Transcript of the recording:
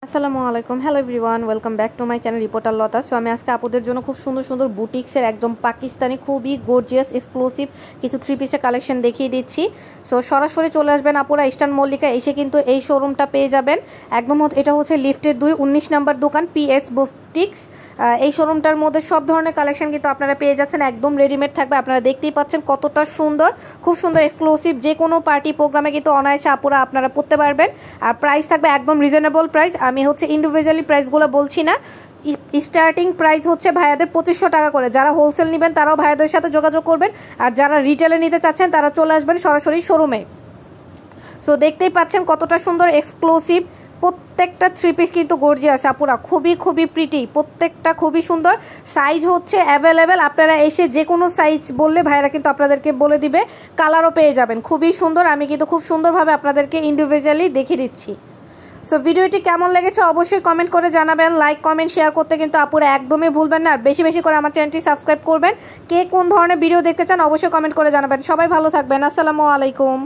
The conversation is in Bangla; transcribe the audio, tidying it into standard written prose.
আসসালামু আলাইকুম, hello everyone, welcome back to my channel reporter Lata. So আমি আজকে আপুদের জন্য খুব সুন্দর সুন্দর বুটিক্সের একদম পাকিস্তানি খুবই গর্জিয়াস এক্সক্লুসিভ কিছু থ্রি পিসের কালেকশন দেখিয়ে দিচ্ছি। সো সরাসরি চলে আসবেন আপুরা ইস্টার্ন মল্লিকা, এসে কিন্তু এই শোরুমটা পেয়ে যাবেন। একদম এটা হচ্ছে লিফটের 2-19 নাম্বার দোকান পিএস বুটিক্স। এই শোরুমটার মধ্যে সব ধরনের কালেকশন কিন্তু আপনারা পেয়ে যাচ্ছেন, একদম রেডিমেড থাকবে। আপনারা দেখতেই পাচ্ছেন কতটা সুন্দর, খুব সুন্দর এক্সক্লুসিভ। যে কোনো পার্টি প্রোগ্রামে কিন্তু অনায়াসে আপুরা আপনারা পড়তে পারবেন। আর প্রাইস থাকবে একদম রিজনেবল প্রাইস। আমি হচ্ছে ইন্ডিভিজুয়ালি প্রাইসগুলো বলছি না, স্টার্টিং প্রাইস হচ্ছে ভাইয়াদের 2500 টাকা করে। যারা হোলসেল নেবেন তারাও ভাইয়াদের সাথে যোগাযোগ করবেন, আর যারা রিটেলে নিতে চাচ্ছেন তারা চলে আসবেন সরাসরি শোরুমে। সো দেখতেই পাচ্ছেন কতটা সুন্দর এক্সক্লুসিভ, প্রত্যেকটা থ্রি পিস কিন্তু গর্জিয়াস আপুরা, খুবই খুবই প্রিটি, প্রত্যেকটা খুবই সুন্দর। সাইজ হচ্ছে অ্যাভেলেবেল, আপনারা এসে যে কোনো সাইজ বললে ভাইরা কিন্তু আপনাদেরকে বলে দিবে। কালারও পেয়ে যাবেন, খুবই সুন্দর। আমি কিন্তু খুব সুন্দরভাবে আপনাদেরকে ইন্ডিভিজুয়ালি দেখিয়ে দিচ্ছি। সো ভিডিওটি কেমন লেগেছে অবশ্যই কমেন্ট করে জানাবেন। লাইক কমেন্ট শেয়ার করতে কিন্তু আপুরা একদমই ভুলবেন না, আর বেশি বেশি করে আমার চ্যানেলটি সাবস্ক্রাইব করবেন। কে কোন ধরনের ভিডিও দেখতে চান অবশ্যই কমেন্ট করে জানাবেন। সবাই ভালো থাকবেন, আসসালামু আলাইকুম।